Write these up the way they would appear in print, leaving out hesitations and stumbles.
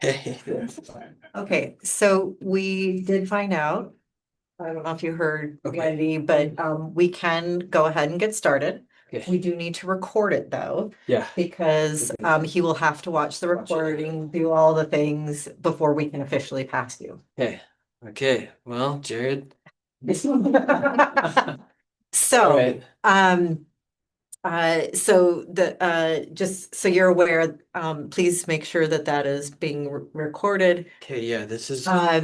Okay, so we did find out, I don't know if you heard Okay. Wendy, but we can go ahead and get started. Okay. We do need to record it though, Yeah. because he will have to watch the recording, do all the things before we can officially pass you. Okay. Okay. Well, Jared. So, Right. so just so you're aware, please make sure that that is being recorded. Okay. Yeah. This is. I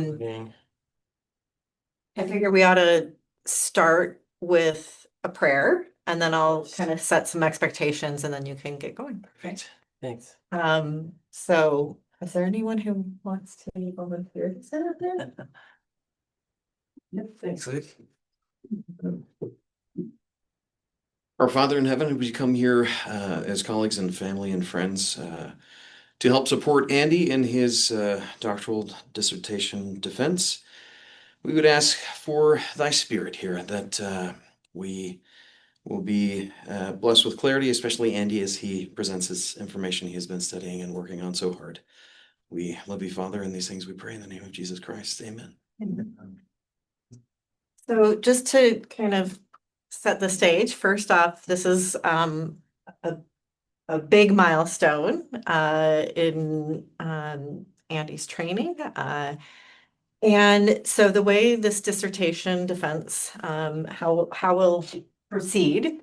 figure we ought to start with a prayer and then I'll kind of set some expectations and then you can get going. Perfect. Thanks. So is there anyone who wants to volunteer to sit up there? Yep. Thanks, Luke. Our Father in heaven, we come here as colleagues and family and friends to help support Andy in his doctoral dissertation defense. We would ask for thy spirit here that we will be blessed with clarity, especially Andy as he presents his information he has been studying and working on so hard. We love you, Father, and these things we pray in the name of Jesus Christ. Amen. So just to kind of set the stage, first off, this is a big milestone in Andy's training. And so the way this dissertation defense, how we'll proceed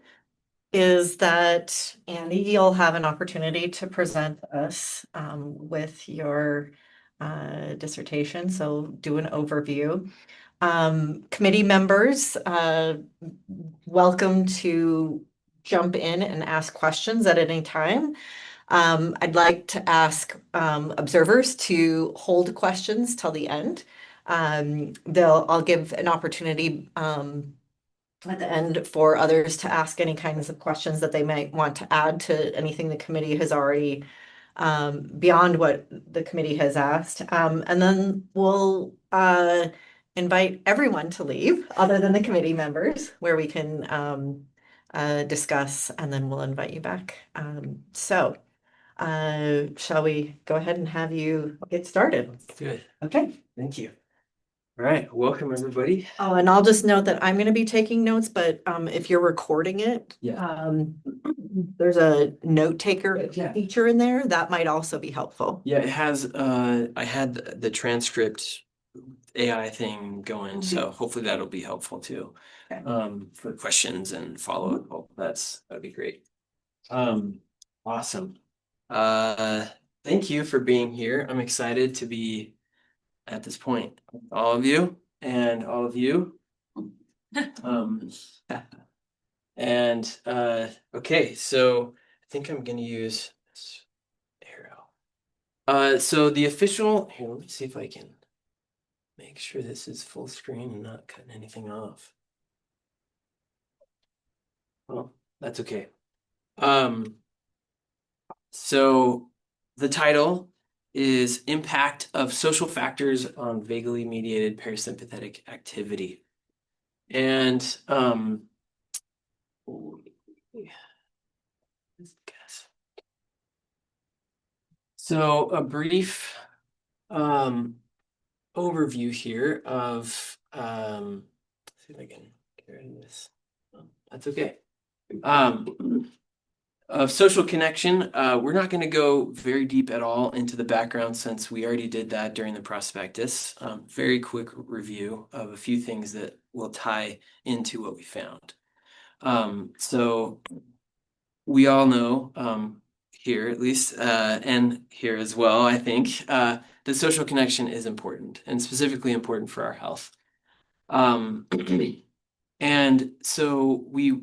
is that Andy, you'll have an opportunity to present us with your dissertation. So do an overview. Committee members, welcome to jump in and ask questions at any time. I'd like to ask observers to hold questions till the end. I'll give an opportunity at the end for others to ask any kinds of questions that they might want to add to anything the committee has already beyond what the committee has asked. And then we'll invite everyone to leave other than the committee members where we can discuss and then we'll invite you back. Shall we go ahead and have you get started? Good. Okay. Thank you. All right. Welcome, everybody. Oh, and I'll just note that I'm going to be taking notes, but if you're recording it, there's a note taker feature in there that might also be helpful. Yeah, it has. I had the transcript AI thing going, so hopefully that'll be helpful too. Okay. For questions and follow-up. Oh, that'd be great. Awesome. Thank you for being here. I'm excited to be at this point. All of you and all of you. And okay, so I think I'm gonna use this arrow. So the official here, let me see if I can make sure this is full screen and not cutting anything off. Well, that's okay. So the title is Impact of Social Factors on Vaguely Mediated Parasympathetic Activity. And so a brief overview here of see if I can get rid of this. That's okay. Of social connection, we're not going to go very deep at all into the background since we already did that during the prospectus. Very quick review of a few things that will tie into what we found. So we all know here at least, and here as well, I think, that social connection is important and specifically important for our health. And so we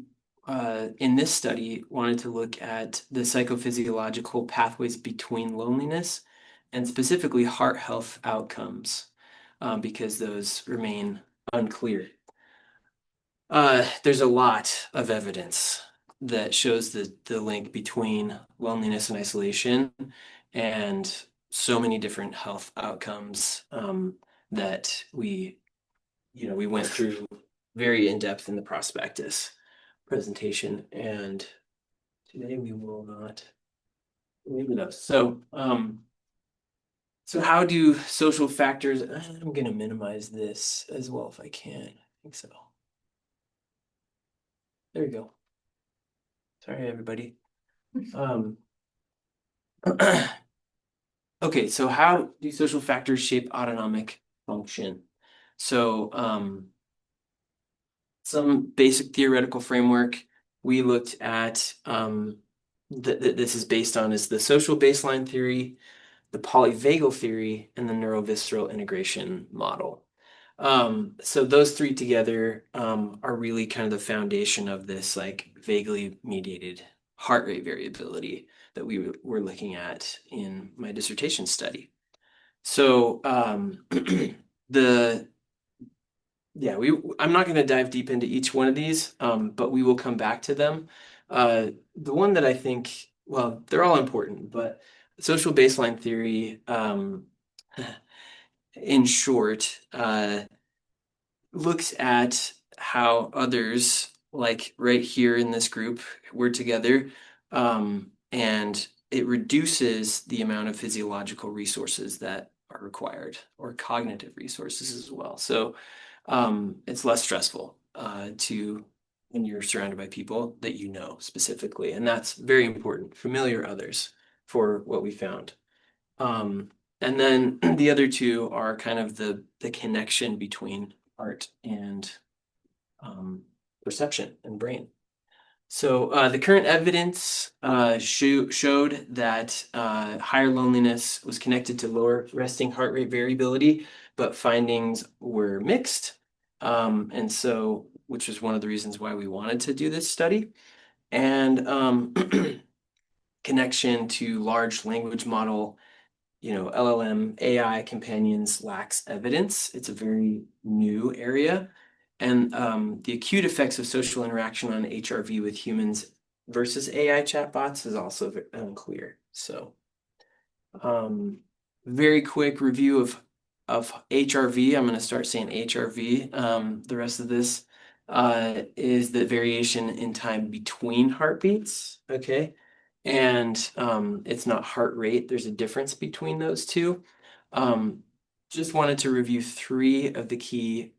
in this study wanted to look at the psychophysiological pathways between loneliness and specifically heart health outcomes because those remain unclear. There's a lot of evidence that shows the link between loneliness and isolation and so many different health outcomes that we went through very in-depth in the prospectus presentation, and today we will not leave it up. So So how do social factors, I'm going to minimize this as well if I can. I think so. There we go. Sorry, everybody. Um, okay, so how do social factors shape autonomic function? So some basic theoretical framework we looked at that this is based on is the social baseline theory, the polyvagal theory, and the neurovisceral integration model. So those three together are really kind of the foundation of this like vaguely mediated heart rate variability that we were looking at in my dissertation study. So the I'm not going to dive deep into each one of these, but we will come back to them. The one that I think, well, they're all important, but social baseline theory, in short, looks at how others, like right here in this group, we're together, and it reduces the amount of physiological resources that are required, or cognitive resources as well. So it's less stressful to when you're surrounded by people that you know specifically, and that's very important. Familiar others for what we found. Um, and then the other two are kind of the connection between art and perception and brain. So the current evidence showed that higher loneliness was connected to lower resting heart rate variability, but findings were mixed. And so, which was one of the reasons why we wanted to do this study. And connection to large language model, LLM AI companions lacks evidence. It's a very new area. And the acute effects of social interaction on HRV with humans versus AI chatbots is also unclear. So, very quick review of HRV. I'm going to start saying HRV. The rest of this is the variation in time between heartbeats. Okay. And it's not heart rate. There's a difference between those two. Um, just wanted to review three of the key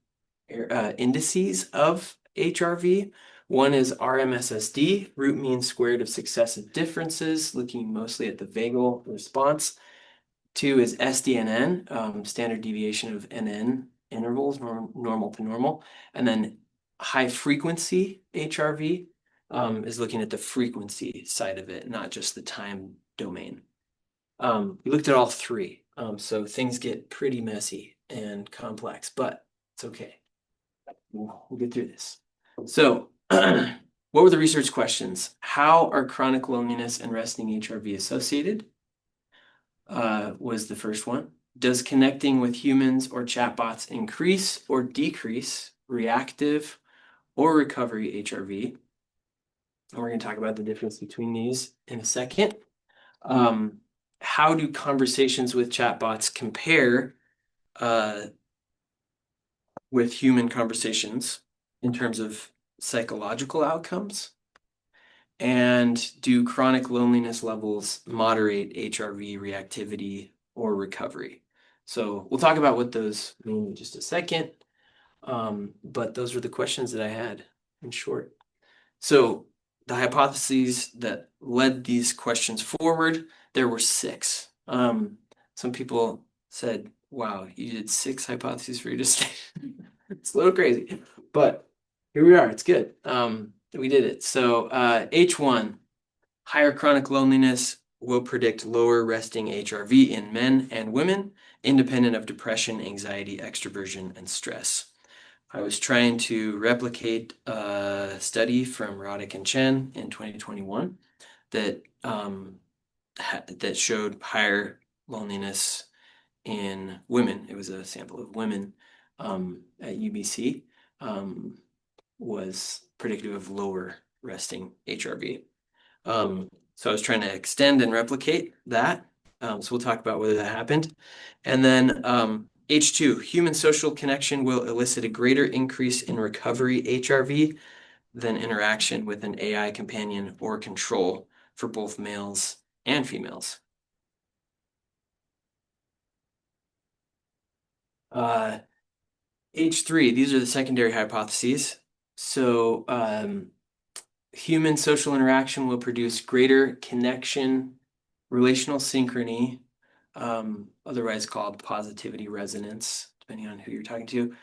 indices of HRV. One is RMSSD, root mean squared of successive differences, looking mostly at the vagal response. Two is SDNN, standard deviation of NN intervals, normal to normal. And then high frequency HRV is looking at the frequency side of it, not just the time domain. We looked at all three. So things get pretty messy and complex, but it's okay. We'll get through this. So, what were the research questions? How are chronic loneliness and resting HRV associated? Was the first one. Does connecting with humans or chatbots increase or decrease reactive or recovery HRV? And we're going to talk about the difference between these in a second. How do conversations with chatbots compare with human conversations in terms of psychological outcomes? And do chronic loneliness levels moderate HRV reactivity or recovery? So we'll talk about what those mean in just a second. But those were the questions that I had in short. So the hypotheses that led these questions forward, there were six. Some people said, wow, you did six hypotheses for your dissertation. It's a little crazy, but here we are. It's good. We did it. So H1, higher chronic loneliness will predict lower resting HRV in men and women, independent of depression, anxiety, extroversion, and stress. I was trying to replicate a study from Roddick and Chen in 2021 that that showed higher loneliness in women. It was a sample of women at UBC, was predictive of lower resting HRV. So I was trying to extend and replicate that. So we'll talk about whether that happened. And then H2, human social connection will elicit a greater increase in recovery HRV than interaction with an AI companion or control for both males and females. H3, these are the secondary hypotheses. So human social interaction will produce greater connection, relational synchrony, otherwise called positivity resonance, depending on who you're talking to,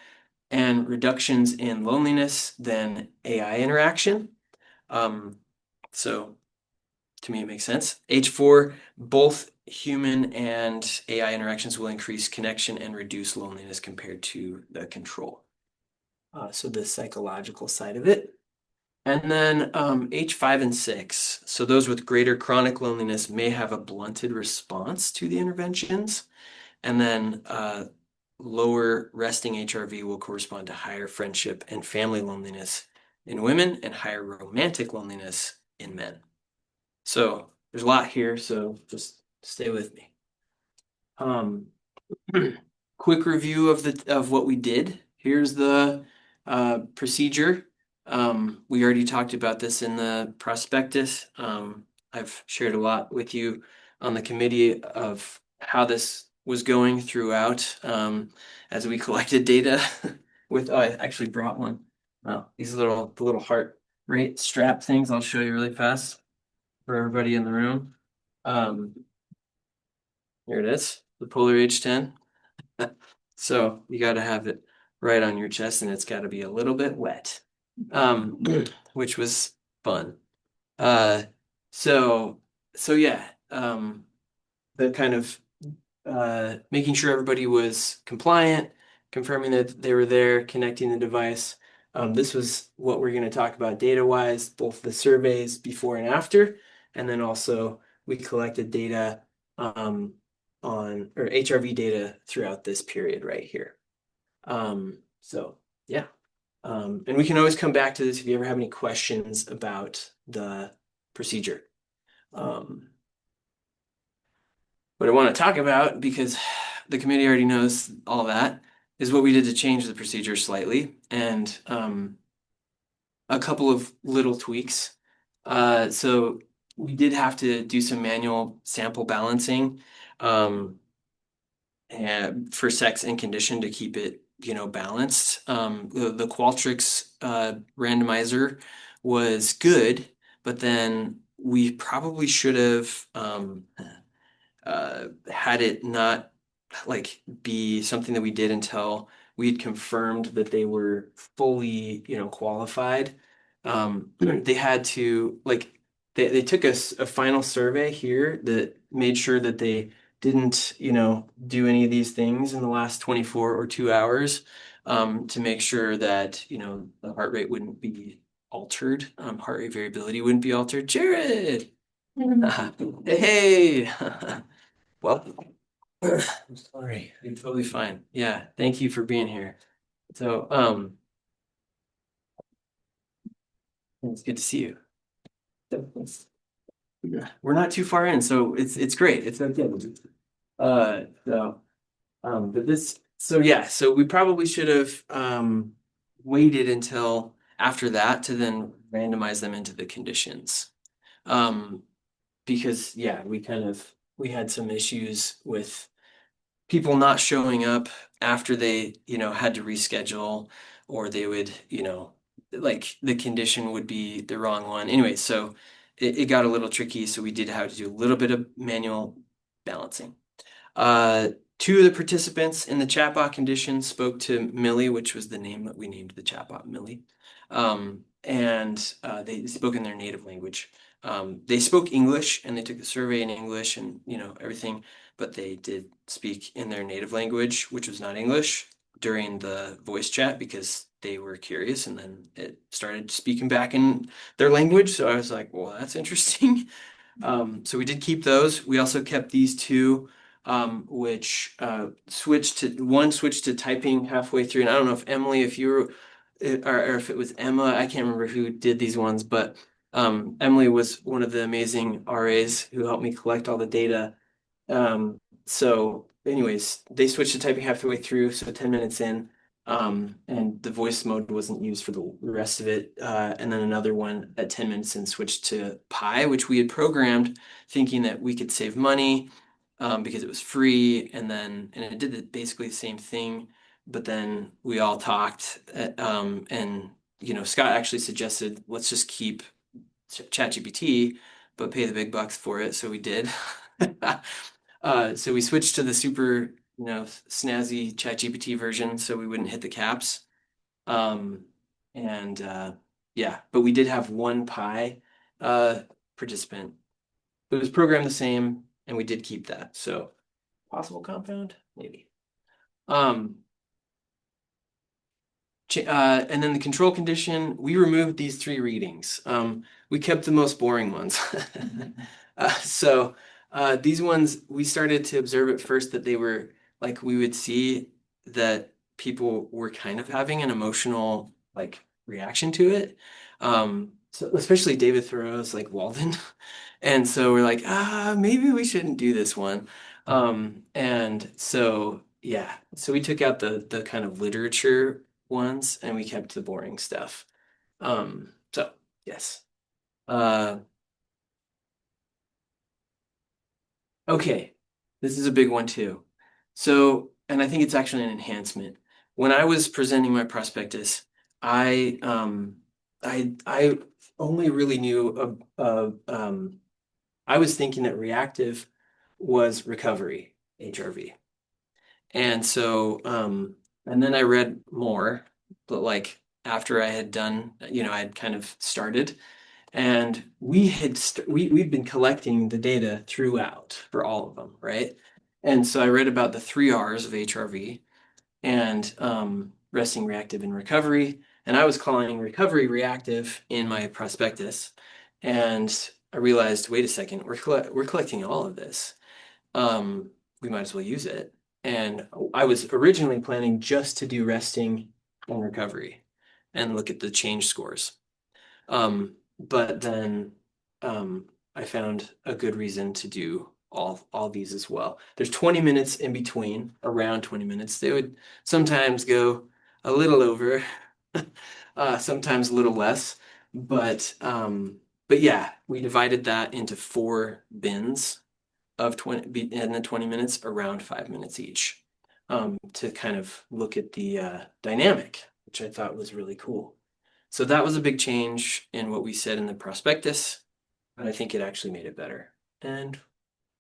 and reductions in loneliness than AI interaction. So to me, it makes sense. H4, both human and AI interactions will increase connection and reduce loneliness compared to the control. So the psychological side of it. And then H5 and 6. So those with greater chronic loneliness may have a blunted response to the interventions. And then lower resting HRV will correspond to higher friendship and family loneliness in women and higher romantic loneliness in men. So there's a lot here, so just stay with me. Quick review of what we did. Here's the procedure. We already talked about this in the prospectus. I've shared a lot with you on the committee of how this was going throughout as we collected data with, I actually brought one. These the little heart rate strap things I'll show you really fast for everybody in the room. Here it is, the Polar H10. So you got to have it right on your chest, and it's got to be a little bit wet, which was fun. Uh, so yeah, the kind of making sure everybody was compliant, confirming that they were there, connecting the device. This was what we're going to talk about data-wise, both the surveys before and after, and then also we collected data on or HRV data throughout this period right here. So yeah. And we can always come back to this if you ever have any questions about the procedure. What I want to talk about, because the committee already knows all that, is what we did to change the procedure slightly and a couple of little tweaks. So we did have to do some manual sample balancing and for sex and condition to keep it, balanced. The Qualtrics randomizer was good, but then we probably should have had it not like be something that we did until we had confirmed that they were fully, qualified. They had to they took a final survey here that made sure that they didn't, do any of these things in the last 24 or 2 hours to make sure that, the heart rate wouldn't be altered, heart rate variability wouldn't be altered. Jared! Hey! Well, I'm sorry. You're totally fine. Yeah, thank you for being here. So, it's good to see you. We're not too far in, so it's great. It's okay. But so we probably should have waited until after that to then randomize them into the conditions. Because yeah, we had some issues with people not showing up after they, had to reschedule, or they would, like the condition would be the wrong one. Anyway, so it got a little tricky, so we did have to do a little bit of manual balancing. Two of the participants in the chatbot condition spoke to Millie, which was the name that we named the chatbot, Millie. And they spoke in their native language. They spoke English and they took the survey in English and, everything, but they did speak in their native language, which was not English, during the voice chat because they were curious, and then it started speaking back in their language. So I was like, well, that's interesting. So we did keep those. We also kept these two, which switched to typing halfway through. And I don't know if Emily, if you were, or if it was Emma, I can't remember who did these ones, but Emily was one of the amazing RAs who helped me collect all the data. So anyways, they switched to typing halfway through, so 10 minutes in. And the voice mode wasn't used for the rest of it. And then another one at 10 minutes in switched to Pi, which we had programmed thinking that we could save money. because it was free, and it did basically the same thing. But then we all talked, and Scott actually suggested let's just keep ChatGPT, but pay the big bucks for it. So we did. So we switched to the super, snazzy ChatGPT version, so we wouldn't hit the caps. Um, and yeah, but we did have one pi participant. It was programmed the same, and we did keep that. So possible compound, maybe. Um, and then the control condition, we removed these three readings. We kept the most boring ones. So these ones, we started to observe at first that they were like we would see that people were kind of having an emotional like reaction to it. So especially David Thoreau's like Walden. And so we're like, maybe we shouldn't do this one. And so yeah, so we took out the kind of literature ones and we kept the boring stuff. So yes. Uh, okay, this is a big one too. So, and I think it's actually an enhancement. When I was presenting my prospectus, I only really knew I was thinking that reactive was recovery, HRV. And so, and then I read more, but like after I had done, I had kind of started, and we'd been collecting the data throughout for all of them, right? And so I read about the three R's of HRV and resting, reactive, and recovery. And I was calling recovery reactive in my prospectus, and I realized, wait a second, we're collecting all of this. We might as well use it. And I was originally planning just to do resting and recovery and look at the change scores. But then I found a good reason to do all these as well. There's 20 minutes in between, around 20 minutes. They would sometimes go a little over, sometimes a little less. But yeah, we divided that into 4 bins of 20 and the 20 minutes, around 5 minutes each, to kind of look at the dynamic, which I thought was really cool. So that was a big change in what we said in the prospectus, and I think it actually made it better. And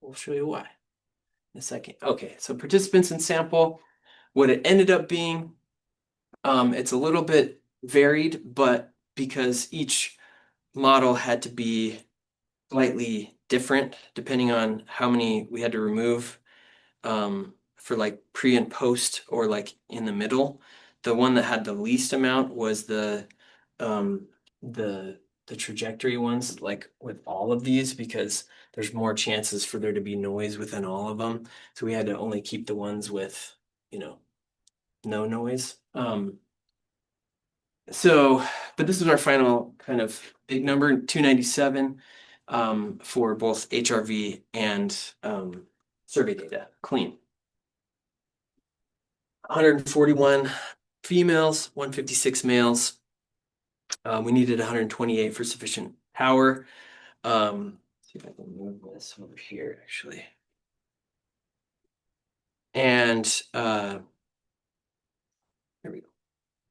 we'll show you why in a second. Okay, so participants and sample, what it ended up being, it's a little bit varied, but because each model had to be slightly different depending on how many we had to remove for like pre and post or like in the middle. The one that had the least amount was um, the trajectory ones, like with all of these, because there's more chances for there to be noise within all of them. So we had to only keep the ones with, no noise. But this is our final kind of big number, 297, for both HRV and survey data, clean. 141 females, 156 males. We needed 128 for sufficient power. See if I can move this over here, actually. And there we go.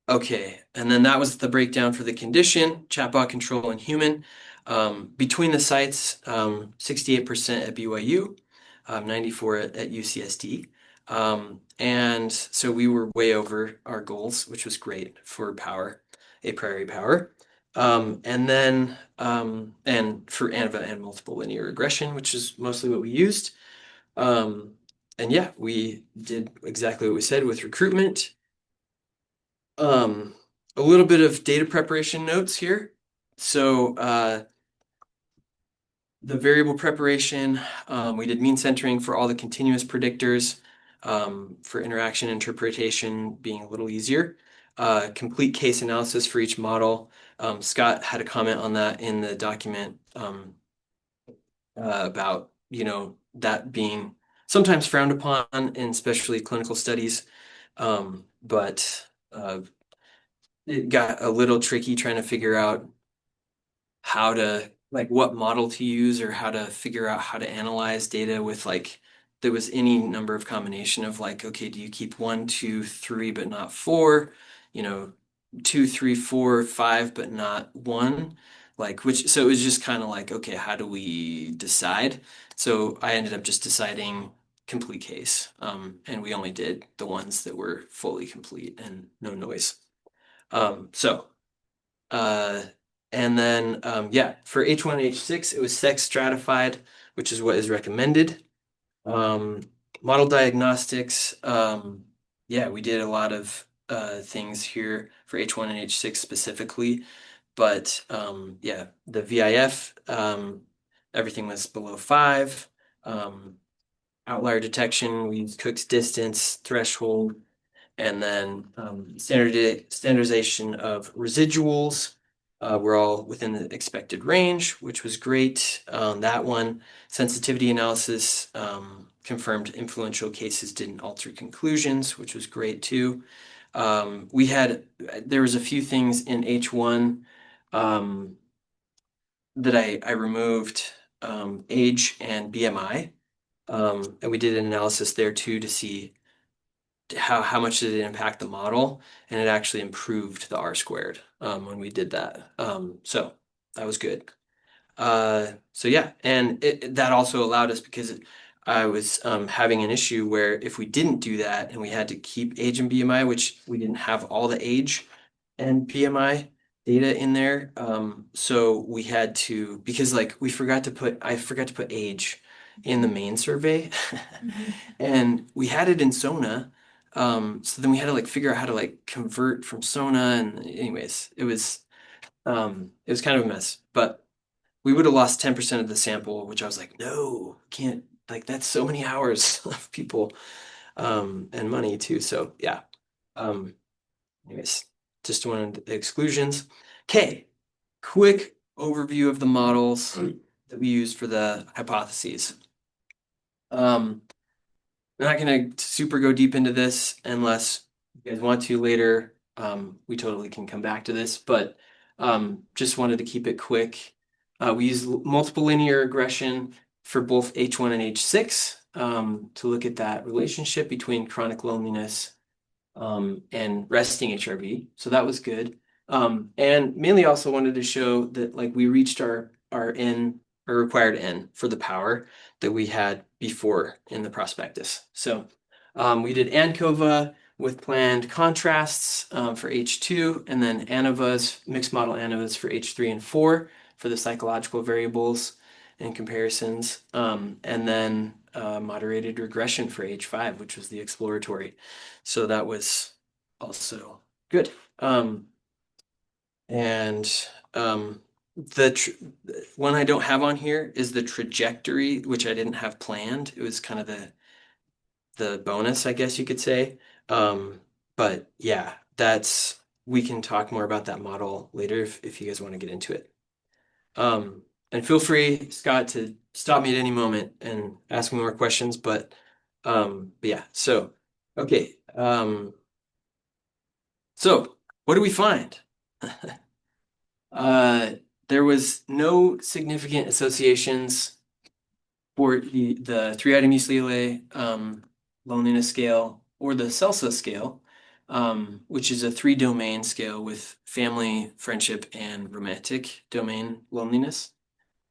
Okay, and then that was the breakdown for the condition, chatbot control and human. Between the sites, 68% at BYU, 94 at UCSD. And so we were way over our goals, which was great for power, a priori power. And for ANVA and multiple linear regression, which is mostly what we used. And yeah, we did exactly what we said with recruitment. A little bit of data preparation notes here. So the variable preparation, we did mean centering for all the continuous predictors, for interaction interpretation being a little easier. Complete case analysis for each model. Scott had a comment on that in the document about, that being sometimes frowned upon in especially clinical studies. But it got a little tricky trying to figure out how to, like, what model to use or how to figure out how to analyze data with like there was any number of combination of like, okay, do you keep 1, 2, 3, but not 4? 2, 3, 4, 5, but not 1. Like which, so it was just kind of like, okay, how do we decide? So I ended up just deciding complete case. And we only did the ones that were fully complete and no noise. So uh, and then yeah, for H1 and H6, it was sex stratified, which is what is recommended. Um, Model diagnostics, yeah, we did a lot of things here for H1 and H6 specifically, but yeah, the VIF, everything was below 5. Outlier detection, we used Cook's distance threshold, and then standardization of residuals were all within the expected range, which was great. That one, sensitivity analysis confirmed influential cases didn't alter conclusions, which was great too. There was a few things in H1 that I removed, age and BMI. And we did an analysis there too to see how much did it impact the model, and it actually improved the R squared when we did that. So that was good. So yeah, and that also allowed us because I was having an issue where if we didn't do that and we had to keep age and BMI, which we didn't have all the age and BMI data in there, so we had to because like I forgot to put age in the main survey, and we had it in Sona. So then we had to like figure out how to like convert from Sona, and anyways, it was kind of a mess, but we would have lost 10% of the sample, which I was like, no, can't, like that's so many hours of people and money too. So yeah. Um, anyways, just one of the exclusions. Okay, quick overview of the models that we used for the hypotheses. I'm not gonna super go deep into this unless you guys want to later. We totally can come back to this, but just wanted to keep it quick. We use multiple linear regression for both H1 and H6 to look at that relationship between chronic loneliness and resting HRV. So that was good. And mainly also wanted to show that like we reached our N or required N for the power that we had before in the prospectus. So we did ANCOVA with planned contrasts for H2, and then ANOVAs, mixed model ANOVAs for H3 and 4 for the psychological variables and comparisons, and then moderated regression for H5, which was the exploratory. So that was also good. And the one I don't have on here is the trajectory, which I didn't have planned. It was kind of the bonus, I guess you could say. But yeah, we can talk more about that model later if you guys want to get into it. And feel free, Scott, to stop me at any moment and ask me more questions. But yeah, so okay. So what do we find? There was no significant associations for the three-item Ukulele loneliness scale or the SELSA scale, which is a 3-domain scale with family, friendship, and romantic domain loneliness.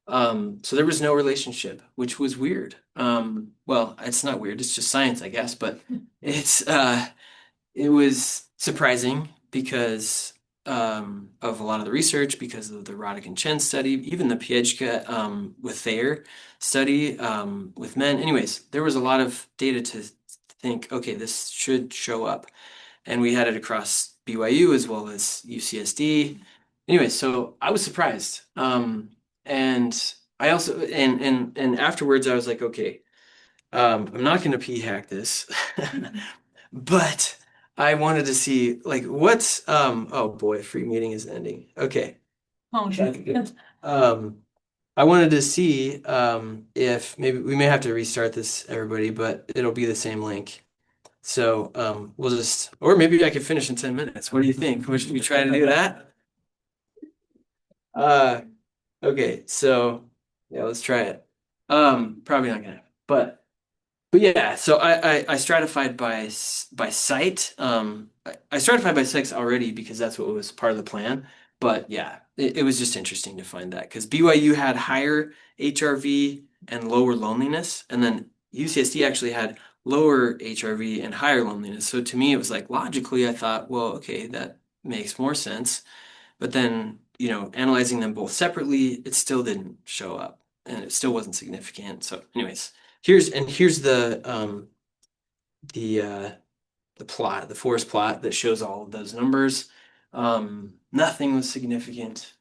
So there was no relationship, which was weird. Well, it's not weird, it's just science, I guess, but it was surprising because of a lot of the research, because of the Roddick and Chen study, even the Piechka with Thayer study with men. Anyways, there was a lot of data to think, okay, this should show up. And we had it across BYU as well as UCSD. Anyway, so I was surprised. And I also and afterwards I was like, okay, I'm not gonna p hack this, but I wanted to see like what's oh boy, free meeting is ending. Okay. Oh, Good. I wanted to see if maybe we may have to restart this, everybody, but it'll be the same link. So we'll just, or maybe I could finish in 10 minutes. What do you think? Should we try to do that? Uh, okay, so yeah, let's try it. Probably not gonna happen, but But yeah, so I stratified by site. I stratified by sex already because that's what was part of the plan. But yeah, it was just interesting to find that because BYU had higher HRV and lower loneliness, and then UCSD actually had lower HRV and higher loneliness. So to me, it was like logically, I thought, well, okay, that makes more sense. But then, analyzing them both separately, it still didn't show up, and it still wasn't significant. So, anyways. Here's the uh the plot, the forest plot that shows all of those numbers. Nothing was significant.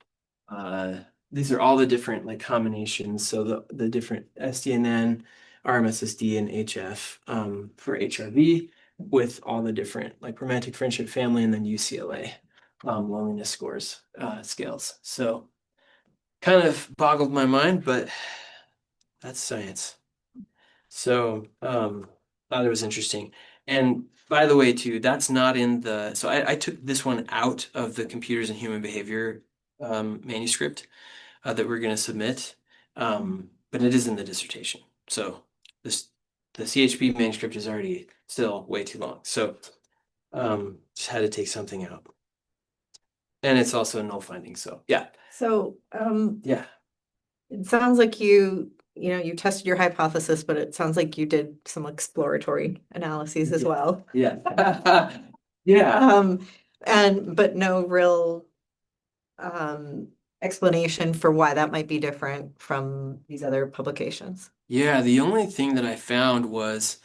Uh these are all the different like combinations. So the different SDNN, RMSSD, and HF for HRV with all the different like romantic friendship family and then UCLA loneliness scores scales. So kind of boggled my mind, but that's science. So, thought it was interesting. And by the way, too, that's not in the, so I took this one out of the computers and human behavior manuscript that we're going to submit, but it is in the dissertation. So this the CHP manuscript is already still way too long. So just had to take something out. And it's also a null finding. So yeah, So, yeah, it sounds like you tested your hypothesis, but it sounds like you did some exploratory analyses as yeah, well. yeah, yeah. But no real um, explanation for why that might be different from these other publications. Yeah, the only thing that I found was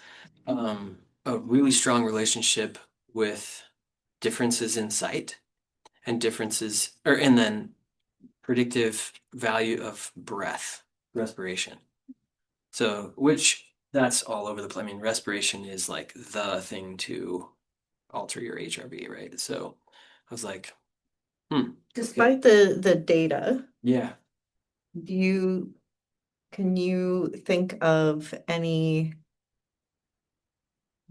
a really strong relationship with differences in sight and differences, and then predictive value of breath, respiration. So, which that's all over the place. I mean, respiration is like the thing to alter your HRV, right? So I was like, okay, Despite the data, yeah, do you can you think of any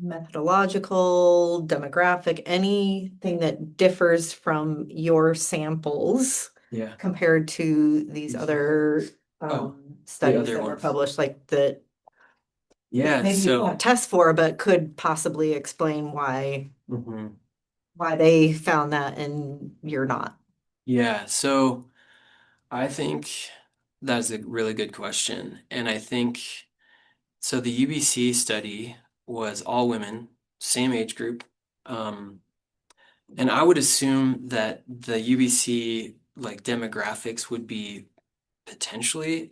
methodological, demographic, anything that differs from your samples yeah. compared to these other Oh, the studies other that were ones. published, like that Yeah, maybe you so can't test for, but could possibly explain mhm. why they found that and you're not. Yeah, so I think that's a really good question. And I think so the UBC study was all women, same age group. Um, and I would assume that the UBC like demographics would be potentially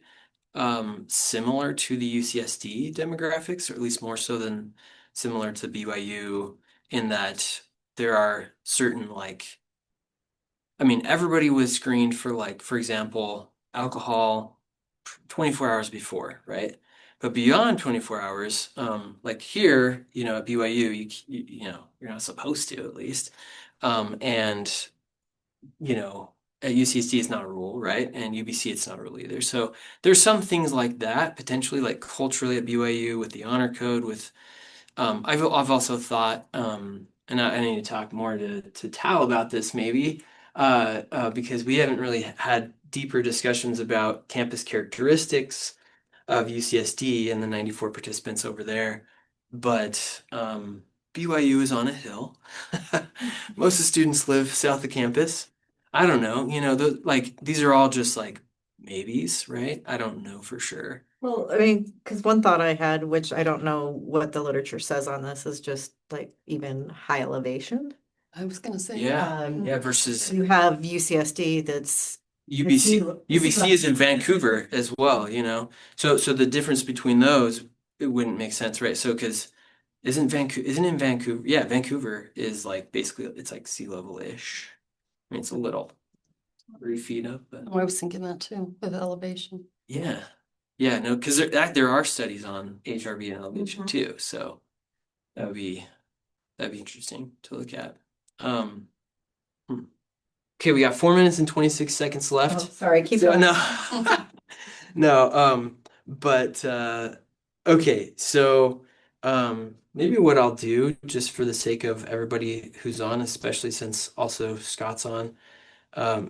similar to the UCSD demographics, or at least more so than similar to BYU, in that there are certain like I mean, everybody was screened for like, for example, alcohol 24 hours before, right? But beyond 24 hours, like here, at BYU, you're not supposed to at least. And, you know, at UCSD, it's not a rule, right? And UBC, it's not a rule either. So there's some things like that, potentially like culturally at BYU with the honor code, with I've also thought, and I need to talk more to Tal about this maybe, because we haven't really had deeper discussions about campus characteristics of UCSD and the 94 participants over there. But BYU is on a hill. Most of the students live south of campus. I don't know, like these are all just like maybes, right? I don't know for sure. Well, I mean, because one thought I had, which I don't know what the literature says on this, is just like even high elevation. I was gonna say, Yeah, Um, yeah, versus You have UCSD that's UBC is in Vancouver as well, So the difference between those, it wouldn't make sense, right? So because isn't in Vancouver? Yeah, Vancouver is like basically it's like sea level-ish. I mean, it's a little 3 feet up, but I was thinking that too, with elevation. yeah. Yeah, no, because there are studies on HRV and elevation Mhm. too, so that would be that'd be interesting to look at. Um, hmm. Okay, we got 4 minutes and 26 seconds Oh, left. sorry, keep So going. no, no, but okay, so maybe what I'll do, just for the sake of everybody who's on, especially since also Scott's on,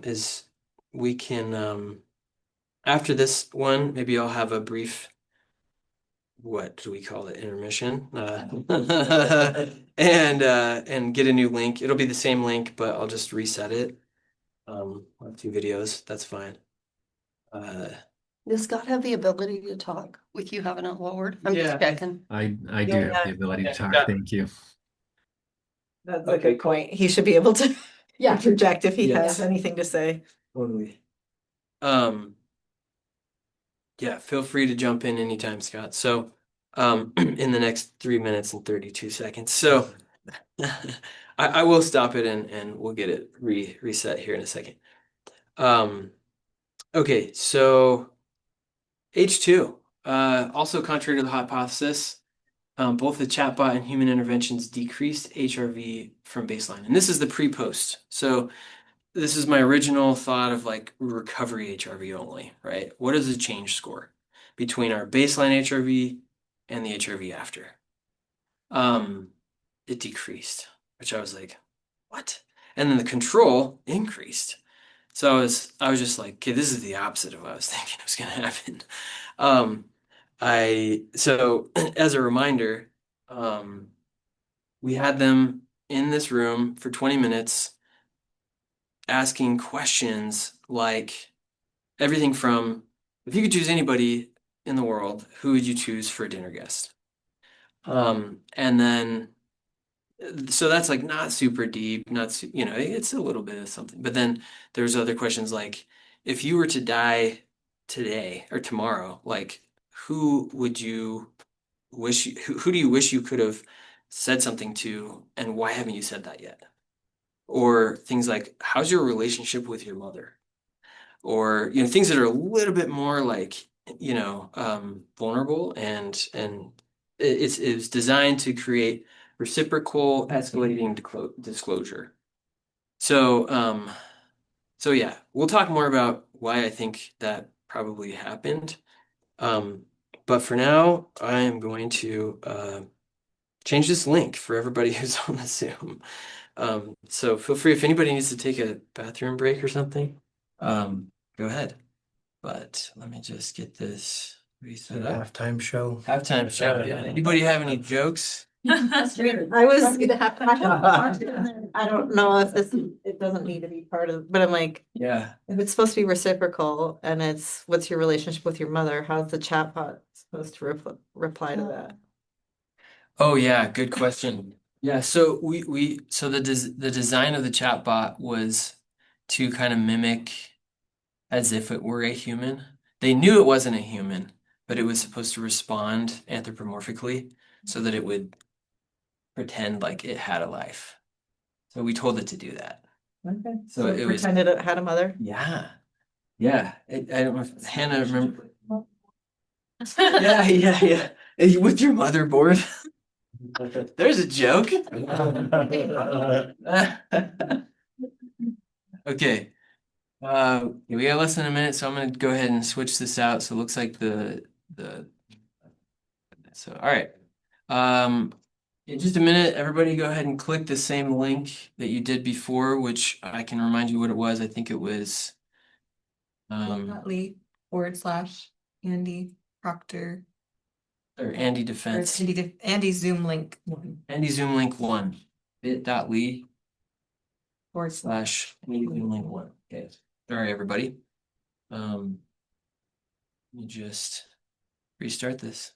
is we can after this one, maybe I'll have a brief what do we call it? Intermission. And get a new link. It'll be the same link, but I'll just reset it. I'll have 2 videos. That's fine. Does Scott have the ability to talk with you having it lowered? I'm just Yeah. checking. I do Yeah. have the ability to talk. Yeah. Thank you. That's a Okay, good point. He should be able to interject if he Yes. has anything to say. Totally. Yeah, feel free to jump in anytime, Scott. So, in the next 3 minutes and 32 seconds. So, I will stop it and we'll get it reset here in a second. Okay, so H2, also contrary to the hypothesis, both the chatbot and human interventions decreased HRV from baseline. And this is the pre-post. So this is my original thought of like recovery HRV only, right? What is the change score between our baseline HRV and the HRV after? It decreased, which I was like, what? And then the control increased. So I was just like, okay, this is the opposite of what I was thinking was gonna happen. So as a reminder, we had them in this room for 20 minutes asking questions like everything from, if you could choose anybody in the world, who would you choose for a dinner guest? And then, so that's like not super deep, it's a little bit of something. But then there's other questions like, if you were to die today or tomorrow, like who would you who do you wish you could have said something to, and why haven't you said that yet? Or things like, how's your relationship with your mother? Or, things that are a little bit more like, vulnerable and it's designed to create reciprocal escalating disclosure. So yeah, we'll talk more about why I think that probably happened. But for now, I am going to change this link for everybody who's on the Zoom. So feel free if anybody needs to take a bathroom break or something, go ahead. But let me just get this reset up. Halftime show. Halftime show. Yeah. Anybody have any jokes? I don't know if it doesn't need to be part of, but I'm like, Yeah. if it's supposed to be reciprocal and it's what's your relationship with your mother, how's the chatbot supposed to reply to that? Oh yeah, good question. Yeah, so so the design of the chatbot was to kind of mimic as if it were a human. They knew it wasn't a human, but it was supposed to respond anthropomorphically so that it would pretend like it had a life. So we told it to do that. Okay. So So it it was- pretended it had a mother? Yeah. Yeah. I don't know if Hannah remember. Yeah. With your motherboard. There's a joke. Okay. We got less than a minute, so I'm gonna go ahead and switch this out. So it looks like so all right. In just a minute, everybody go ahead and click the same link that you did before, which I can remind you what it was. I think it was Lee/Andy Proctor or Andy or Defense. Andy Zoom link Andy Zoom link 1. bit.ly/Andy / Zoom link 1. Okay. Sorry, everybody. Let me just restart this.